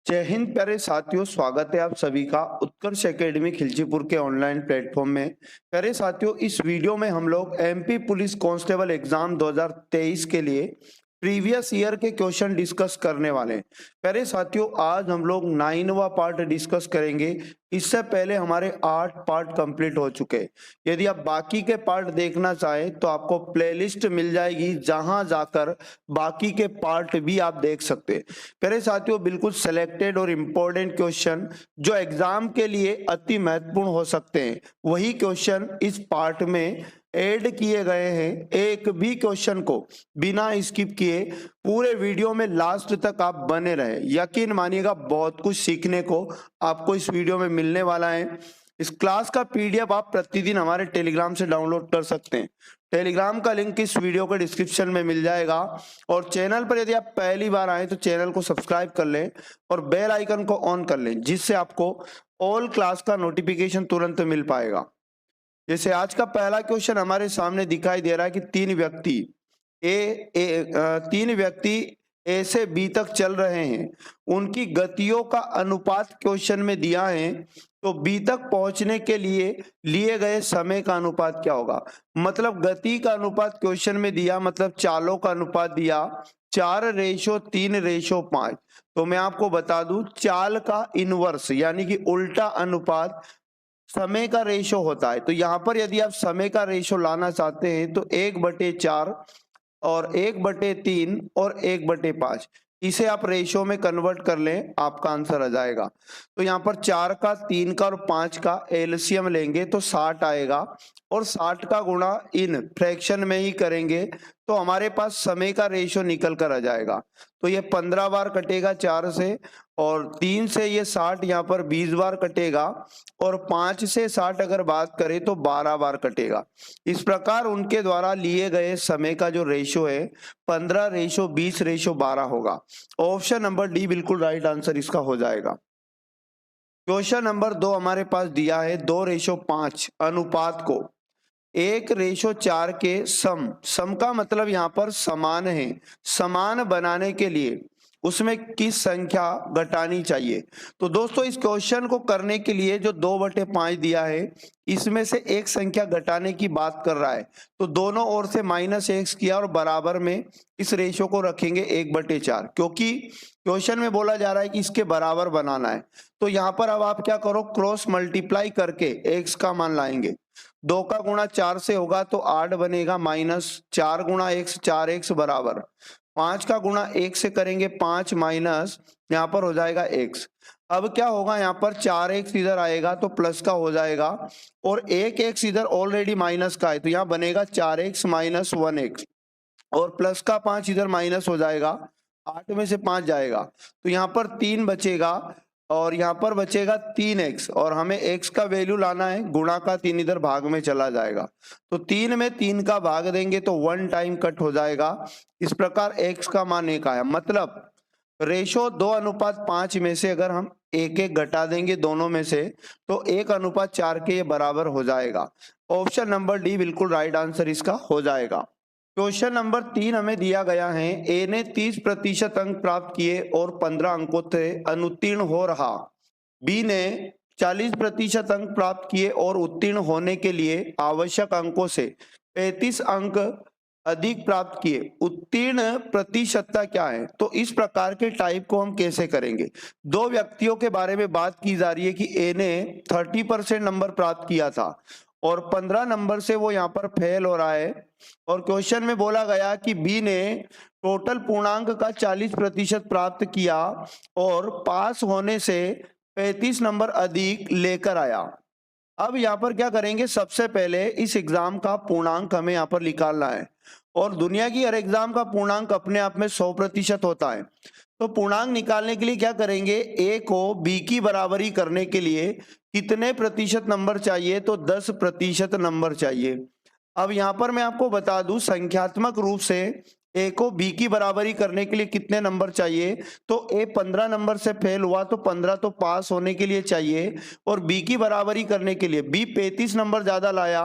जय हिंद प्यारे साथियों, स्वागत है आप सभी का उत्कर्ष एकेडमी खिलचीपुर के ऑनलाइन प्लेटफॉर्म में। प्यारे साथियों, इस वीडियो में हम लोग एमपी पुलिस कांस्टेबल एग्जाम 2023 के लिए प्रीवियस ईयर के क्वेश्चन डिस्कस करने वाले हैं। प्यारे साथियों, आज हम लोग 9वां पार्ट डिस्कस करेंगे। इससे पहले हमारे 8 पार्ट कंप्लीट हो चुके हैं। यदि आप बाकी के पार्ट देखना चाहें तो आपको प्लेलिस्ट मिल जाएगी, जहां जाकर बाकी के पार्ट भी आप देख सकते हैं। प्यारे साथियों, बिल्कुल सिलेक्टेड और इम्पोर्टेंट क्वेश्चन जो एग्जाम के लिए अति महत्वपूर्ण हो सकते हैं, वही क्वेश्चन इस पार्ट में ऐड किए गए हैं। एक भी क्वेश्चन को बिना स्किप किए पूरे वीडियो में लास्ट तक आप बने रहे। यकीन मानिएगा, बहुत कुछ सीखने को आपको इस वीडियो में मिलने वाला है। इस क्लास का पीडीएफ आप प्रतिदिन हमारे टेलीग्राम से डाउनलोड कर सकते हैं। टेलीग्राम का लिंक इस वीडियो के डिस्क्रिप्शन में मिल जाएगा। और चैनल पर यदि आप पहली बार आए तो चैनल को सब्सक्राइब कर लें और बेल आइकन को ऑन कर लें, जिससे आपको ऑल क्लास का नोटिफिकेशन तुरंत मिल पाएगा। जैसे आज का पहला क्वेश्चन हमारे सामने दिखाई दे रहा है कि तीन व्यक्ति ए से बी तक चल रहे हैं। उनकी गतियों का अनुपात क्वेश्चन में दिया है, तो बी तक पहुंचने के लिए गए समय का अनुपात क्या होगा। मतलब गति का अनुपात क्वेश्चन में दिया, मतलब चालों का अनुपात दिया 4:3:5। तो मैं आपको बता दूं, चाल का इनवर्स यानी कि उल्टा अनुपात समय का रेशो होता है। तो यहाँ पर यदि आप समय का रेशो लाना चाहते हैं तो 1/4 और 1/3 और 1/5, इसे आप रेशो में कन्वर्ट कर लें, आपका आंसर आ जाएगा। तो यहाँ पर 4 का, 3 का और 5 का एलसीएम लेंगे तो 60 आएगा, और 60 का गुणा इन फ्रैक्शन में ही करेंगे तो हमारे पास समय का रेशो निकल कर आ जाएगा। तो ये 15 बार कटेगा 4 से, और 3 से ये 60 यहाँ पर 20 बार कटेगा, और 5 से 60 अगर बात करें तो 12 बार कटेगा। इस प्रकार उनके द्वारा लिए गए समय का जो रेशो है 15:20:12 होगा। ऑप्शन नंबर डी बिल्कुल राइट आंसर इसका हो जाएगा। क्वेश्चन नंबर 2 हमारे पास दिया है 2:5 अनुपात को 1:4 के सम का मतलब यहाँ पर समान है। समान बनाने के लिए उसमें किस संख्या घटानी चाहिए। तो दोस्तों, इस क्वेश्चन को करने के लिए जो 2/5 दिया है, इसमें से एक संख्या घटाने की बात कर रहा है, तो दोनों ओर से -x किया और बराबर में इस रेशो को रखेंगे 1/4, क्योंकि क्वेश्चन में बोला जा रहा है कि इसके बराबर बनाना है। तो यहाँ पर अब आप क्या करो, क्रॉस मल्टीप्लाई करके x का मान लाएंगे। 2 का गुणा 4 से होगा तो 8 बनेगा, -4 गुणा x 4x बराबर 5 का गुणा 1 से करेंगे 5 माइनस यहाँ पर हो जाएगा x। अब क्या होगा, यहाँ पर 4x इधर आएगा तो प्लस का हो जाएगा, और 1x इधर ऑलरेडी माइनस का है तो यहाँ बनेगा 4x माइनस 1x, और प्लस का 5 इधर माइनस हो जाएगा, 8 में से 5 जाएगा तो यहाँ पर 3 बचेगा, और यहाँ पर बचेगा 3x, और हमें x का वैल्यू लाना है, गुणा का 3 इधर भाग में चला जाएगा, तो 3 में 3 का भाग देंगे तो 1 टाइम कट हो जाएगा। इस प्रकार x का मान 1 आया। मतलब रेशो 2:5 में से अगर हम 1-1 घटा देंगे दोनों में से तो 1:4 के ये बराबर हो जाएगा। ऑप्शन नंबर डी बिल्कुल राइट आंसर इसका हो जाएगा। क्वेश्चन नंबर 3 हमें दिया गया है, ए ने 30% अंक प्राप्त किए और 15 अंकों से अनुत्तीर्ण हो रहा। बी ने 40% अंक प्राप्त किए और उत्तीर्ण होने के लिए आवश्यक अंकों से 35 अंक अधिक प्राप्त किए। उत्तीर्ण प्रतिशतता क्या है। तो इस प्रकार के टाइप को हम कैसे करेंगे। दो व्यक्तियों के बारे में बात की जा रही है कि ए ने 30% नंबर प्राप्त किया था और 15 नंबर से वो यहाँ पर फेल हो रहा है, और क्वेश्चन में बोला गया कि बी ने टोटल पूर्णांक का 40% प्राप्त किया और पास होने से 35 नंबर अधिक लेकर आया। अब यहाँ पर क्या करेंगे, सबसे पहले इस एग्जाम का पूर्णांक हमें यहाँ पर निकालना है, और दुनिया की हर एग्जाम का पूर्णांक अपने आप में 100% होता है। तो पूर्णांक निकालने के लिए क्या करेंगे, ए को बी की बराबरी करने के लिए कितने प्रतिशत नंबर चाहिए, तो 10% नंबर चाहिए। अब यहाँ पर मैं आपको बता दूं, संख्यात्मक रूप से ए को बी की बराबरी करने के लिए कितने नंबर चाहिए, तो ए 15 नंबर से फेल हुआ तो 15 तो पास होने के लिए चाहिए, और बी की बराबरी करने के लिए बी 35 नंबर ज्यादा लाया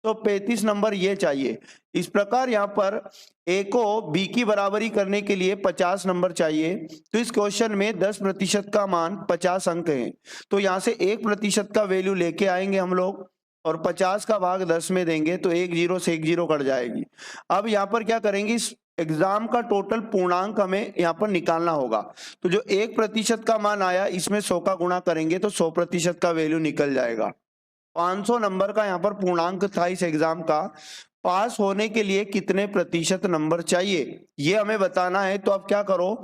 तो 35 नंबर ये चाहिए। इस प्रकार यहाँ पर ए को बी की बराबरी करने के लिए 50 नंबर चाहिए। तो इस क्वेश्चन में 10% का मान 50 अंक है, तो यहाँ से 1% का वैल्यू लेके आएंगे हम लोग और 50 का भाग 10 में देंगे तो 1 0 से 1 0 कट जाएगी। अब यहाँ पर क्या करेंगे, इस एग्जाम का टोटल पूर्णांक हमें यहाँ पर निकालना होगा। तो जो 1% का मान आया इसमें 100 का गुणा करेंगे तो 100% का वैल्यू निकल जाएगा। 500 नंबर का यहाँ पर पूर्णांक था इस एग्जाम का। पास होने के लिए कितने प्रतिशत नंबर चाहिए ये हमें बताना है। तो अब क्या करो,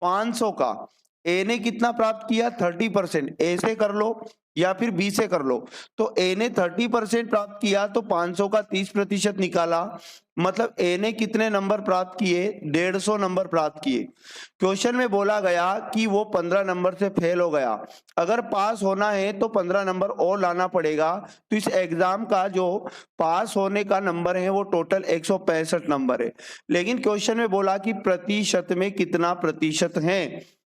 500 का ए ने कितना प्राप्त किया 30%, ए से कर लो या फिर बी से कर लो। तो ए ने 30% प्राप्त किया तो 500 का 30% निकाला, मतलब ए ने कितने नंबर प्राप्त किए 150 नंबर प्राप्त किए। क्वेश्चन में बोला गया कि वो 15 नंबर से फेल हो गया, अगर पास होना है तो 15 नंबर और लाना पड़ेगा। तो इस एग्जाम का जो पास होने का नंबर है वो टोटल 165 नंबर है, लेकिन क्वेश्चन में बोला कि प्रतिशत में कितना प्रतिशत है,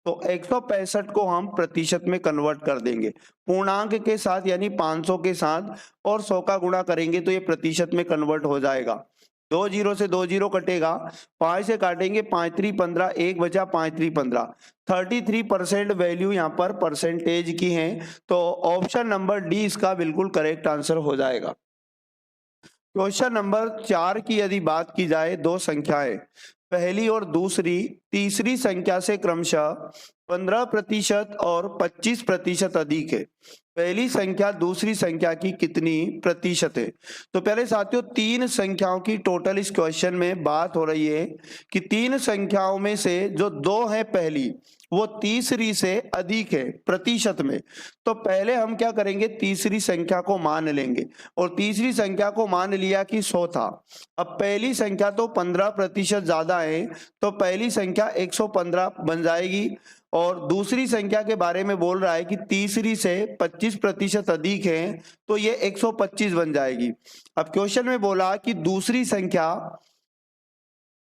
तो 165 को हम प्रतिशत में कन्वर्ट कर देंगे पूर्णांक के साथ यानी 500 के साथ, और 100 का गुणा करेंगे तो ये प्रतिशत में कन्वर्ट हो जाएगा। 2 0 से 2 0 कटेगा, 5 से काटेंगे 5 3 15, 1 बचा 5 3 15, 33% वैल्यू यहाँ पर परसेंटेज की है। तो ऑप्शन नंबर डी इसका बिल्कुल करेक्ट आंसर हो जाएगा। क्वेश्चन नंबर 4 की यदि बात की जाए, दो संख्याएं पहली और दूसरी तीसरी संख्या से क्रमशः 15% और 25% अधिक है, पहली संख्या दूसरी संख्या की कितनी प्रतिशत है। तो पहले साथियों तीन संख्याओं की टोटल इस क्वेश्चन में बात हो रही है कि तीन संख्याओं में से जो दो है पहली वो तीसरी से अधिक है प्रतिशत में। तो पहले हम क्या करेंगे, तीसरी संख्या को मान लेंगे और तीसरी संख्या को मान लिया कि 100 था। अब पहली संख्या तो 15% ज्यादा है तो पहली संख्या 115 बन जाएगी, और दूसरी संख्या के बारे में बोल रहा है कि तीसरी से 25% अधिक है तो ये 125 बन जाएगी। अब क्वेश्चन में बोला कि दूसरी संख्या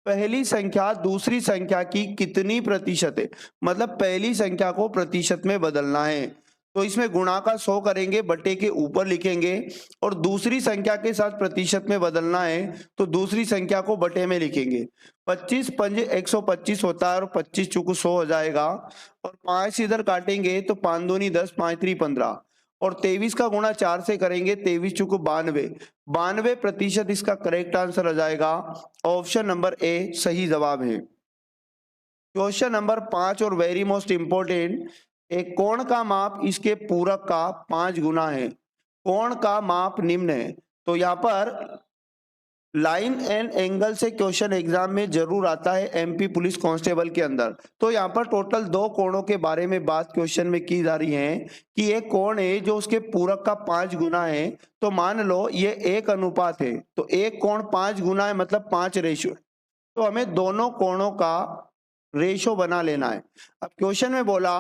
पहली संख्या दूसरी संख्या की कितनी प्रतिशत है, मतलब पहली संख्या को प्रतिशत में बदलना है। तो इसमें गुणा का 100 करेंगे, बटे के ऊपर लिखेंगे, और दूसरी संख्या के साथ प्रतिशत में बदलना है तो दूसरी संख्या को बटे में लिखेंगे। 25 पंजे 125 होता है और 25 चुकू 100 हो जाएगा, और 5 इधर काटेंगे तो 5 दूनी 10, 5 3 15, और 23 का गुणा 4 से करेंगे 23 चुकू 92, 92% इसका करेक्ट आंसर आ जाएगा। ऑप्शन नंबर ए सही जवाब है। क्वेश्चन नंबर 5 और वेरी मोस्ट इंपोर्टेंट, एक कोण का माप इसके पूरक का 5 गुना है, कोण का माप निम्न है। तो यहाँ पर लाइन एंड एंगल से क्वेश्चन एग्जाम में जरूर आता है एमपी पुलिस कांस्टेबल के अंदर। तो यहाँ पर टोटल दो कोणों के बारे में बात क्वेश्चन में की जा रही है कि एक कोण है जो उसके पूरक का 5 गुना है। तो मान लो ये एक अनुपात है, तो एक कोण 5 गुना है मतलब 5 रेशो, तो हमें दोनों कोणों का रेशो बना लेना है। अब क्वेश्चन में बोला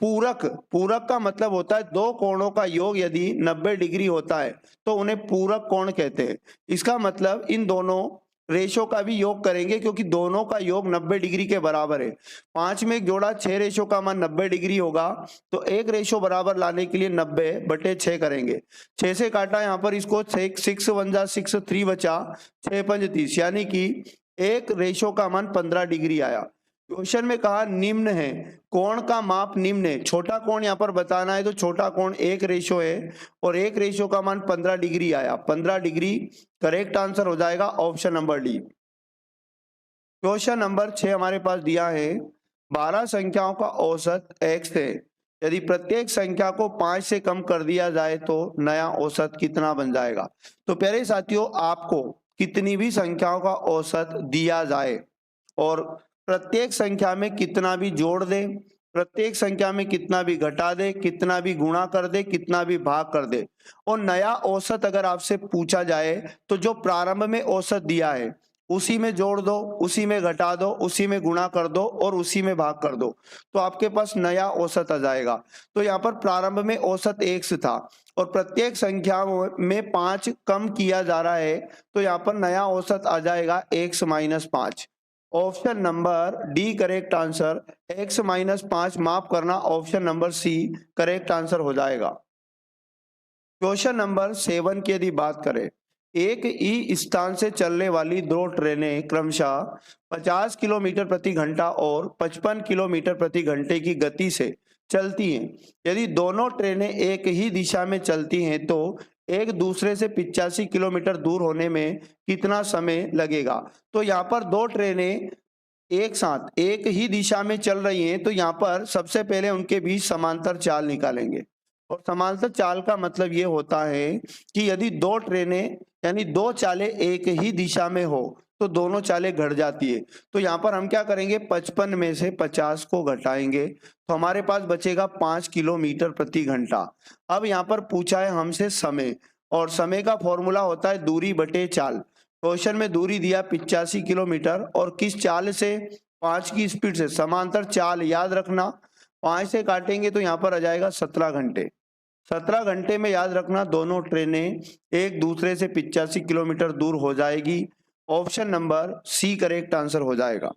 पूरक, पूरक का मतलब होता है दो कोणों का योग यदि 90 डिग्री होता है तो उन्हें पूरक कोण कहते हैं। इसका मतलब इन दोनों रेशो का भी योग करेंगे क्योंकि दोनों का योग 90 डिग्री के बराबर है। 5 में एक जोड़ा 6 रेशो का मान 90 डिग्री होगा, तो एक रेशो बराबर लाने के लिए 90 बटे 6 करेंगे। 6 से काटा यहाँ पर इसको 6 1 जा 6 3 बचा 6 5 30, यानी कि एक रेशो का मान 15 डिग्री आया। क्वेश्चन में कहा निम्न है, कोण का माप निम्न है, छोटा कोण यहाँ पर बताना है तो छोटा कोण एक रेशो है और एक रेशो का मान 15 डिग्री आया, 15 डिग्री करेक्ट आंसर हो जाएगा option number D. Question number 6 हमारे पास दिया है 12 संख्याओं का औसत x है, यदि प्रत्येक संख्या को 5 से कम कर दिया जाए तो नया औसत कितना बन जाएगा। तो प्यारे साथियों आपको कितनी भी संख्याओं का औसत दिया जाए और प्रत्येक संख्या में कितना भी जोड़ दे, प्रत्येक संख्या में कितना भी घटा दे, कितना भी गुणा कर दे, कितना भी भाग कर दे, और नया औसत अगर आपसे पूछा जाए तो जो प्रारंभ में औसत दिया है उसी में जोड़ दो, उसी में घटा दो, उसी में गुणा कर दो और उसी में भाग कर दो, तो आपके पास नया औसत आ जाएगा। तो यहाँ पर प्रारंभ में औसत x था और प्रत्येक संख्या में 5 कम किया जा रहा है, तो यहाँ पर नया औसत आ जाएगा x - 5। Option number D correct answer, x - 5 माफ करना, option number C correct answer हो जाएगा। क्वेश्चन नंबर 7 की यदि बात करें, एक ही स्थान से चलने वाली दो ट्रेनें क्रमशः 50 किलोमीटर प्रति घंटा और 55 किलोमीटर प्रति घंटे की गति से चलती हैं। यदि दोनों ट्रेनें एक ही दिशा में चलती हैं तो एक दूसरे से 85 किलोमीटर दूर होने में कितना समय लगेगा। तो यहाँ पर दो ट्रेनें एक साथ एक ही दिशा में चल रही हैं, तो यहाँ पर सबसे पहले उनके बीच समांतर चाल निकालेंगे। और समांतर चाल का मतलब ये होता है कि यदि दो ट्रेनें यानी दो चालें एक ही दिशा में हो तो दोनों चालें घट जाती है। तो यहाँ पर हम क्या करेंगे, 55 में से 50 को घटाएंगे तो हमारे पास बचेगा 5 किलोमीटर प्रति घंटा। अब यहाँ पर पूछा है हमसे समय, और समय का फॉर्मूला होता है दूरी बटे चाल। क्वेश्चन में दूरी दिया 85 किलोमीटर और किस चाल से, 5 की स्पीड से। समांतर चाल याद रखना, 5 से काटेंगे तो यहाँ पर आ जाएगा 17 घंटे। 17 घंटे में याद रखना दोनों ट्रेनें एक दूसरे से 85 किलोमीटर दूर हो जाएगी। Option number C correct answer हो जाएगा।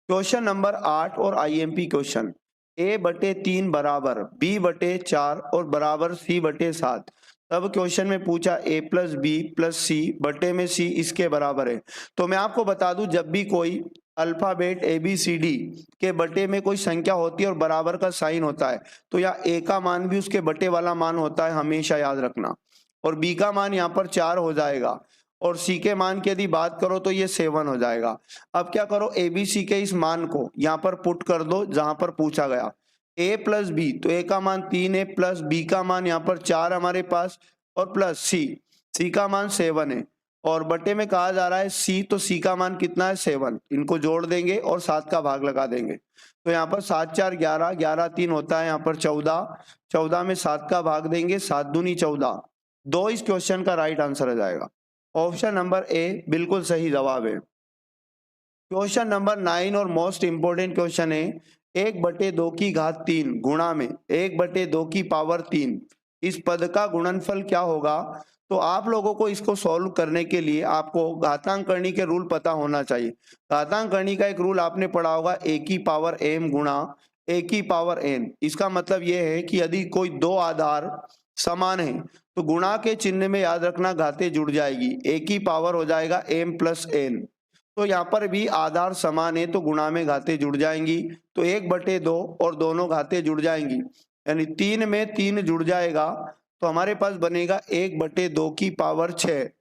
क्वेश्चन नंबर 8 और आईएमपी क्वेश्चन, a/3 बराबर b/4 और बराबर c/7। तब क्वेश्चन में पूछा a + b + c बटे में c इसके बराबर है। तो मैं आपको बता दूं, जब भी कोई अल्फाबेट ABCD के बटे में कोई संख्या होती है और बराबर का साइन होता है तो यहाँ a का मान भी उसके बटे वाला मान होता है, हमेशा याद रखना। और b का मान यहाँ पर 4 हो जाएगा और c के मान की यदि बात करो तो ये 7 हो जाएगा। अब क्या करो, ABC के इस मान को यहाँ पर पुट कर दो जहां पर पूछा गया। a + b, तो a का मान 3 है प्लस b का मान यहाँ पर 4 हमारे पास और प्लस c का मान 7 है और बटे में कहा जा रहा है c, तो c का मान कितना है 7। इनको जोड़ देंगे और 7 का भाग लगा देंगे। तो यहाँ पर 7 4 11, 11 3 होता है यहाँ पर 14, 14 में 7 का भाग देंगे, 7 दूनी 14। 2 इस क्वेश्चन का राइट आंसर आ जाएगा। ऑप्शन नंबर ए बिल्कुल सही जवाब है। क्वेश्चन नंबर 9 और मोस्ट इंपोर्टेंट क्वेश्चन है, 1/2 की घात 3 गुणा में 1/2 की पावर 3 इस पद का गुणनफल क्या होगा। तो आप लोगों को इसको सॉल्व करने के लिए आपको घातांकरणी के रूल पता होना चाहिए। घातांकरणी का एक रूल आपने पढ़ा होगा, a की पावर m गुणा a की पावर n। इसका मतलब यह है कि यदि कोई दो आधार समान है तो गुणा के चिन्ह में याद रखना घाते जुड़ जाएगी, a की पावर हो जाएगा m + n। तो यहाँ पर भी आधार समान है तो गुणा में घाते जुड़ जाएंगी, तो 1/2 और दोनों घाते जुड़ जाएंगी, यानी 3 में 3 जुड़ जाएगा तो हमारे पास बनेगा 1/2 की पावर 6।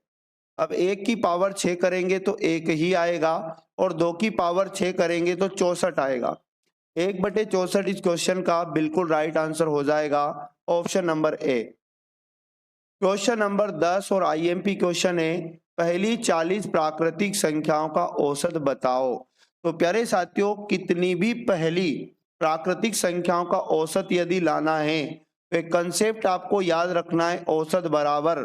अब 1 की पावर 6 करेंगे तो 1 ही आएगा और 2 की पावर 6 करेंगे तो 64 आएगा। 1/64 इस क्वेश्चन का बिल्कुल राइट आंसर हो जाएगा, option number A. Question number 10 और आईएमपी क्वेश्चन है, पहली 40 प्राकृतिक संख्याओं का औसत बताओ। तो प्यारे साथियों, कितनी भी पहली प्राकृतिक संख्याओं का औसत यदि लाना है तो एक कंसेप्ट आपको याद रखना है, औसत बराबर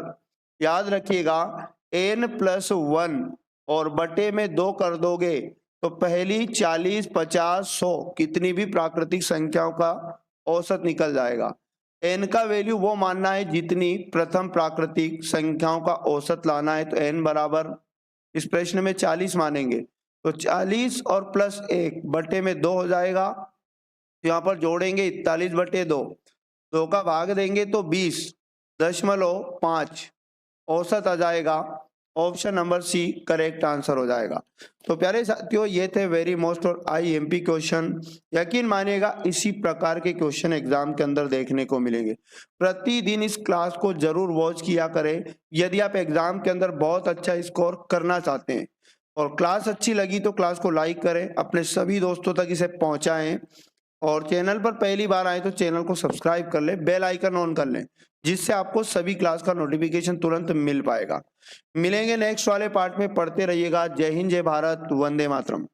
याद रखिएगा n + 1 और बटे में 2 कर दोगे तो पहली 40 50 100 कितनी भी प्राकृतिक संख्याओं का औसत निकल जाएगा। n का वैल्यू वो मानना है जितनी प्रथम प्राकृतिक संख्याओं का औसत लाना है, तो n बराबर इस प्रश्न में 40 मानेंगे तो 40 और प्लस 1 बटे में 2 हो जाएगा। यहाँ पर जोड़ेंगे 41/2, 2 का भाग देंगे तो 20.5 औसत आ जाएगा। Option number C correct answer हो जाएगा। तो प्यारे साथियों, ये थे वेरी मोस्ट और आईएमपी क्वेश्चन। यकीन मानिएगा इसी प्रकार के क्वेश्चन एग्जाम के अंदर देखने को मिलेंगे। प्रतिदिन इस क्लास को जरूर वॉच किया करें यदि आप एग्जाम के अंदर बहुत अच्छा स्कोर करना चाहते हैं। और क्लास अच्छी लगी तो क्लास को लाइक करें, अपने सभी दोस्तों तक इसे पहुंचाएं और चैनल पर पहली बार आए तो चैनल को सब्सक्राइब कर लें, बेल आइकन ऑन कर लें, जिससे आपको सभी क्लास का नोटिफिकेशन तुरंत मिल पाएगा। मिलेंगे नेक्स्ट वाले पार्ट में, पढ़ते रहिएगा। जय हिंद, जय भारत, वंदे मातरम।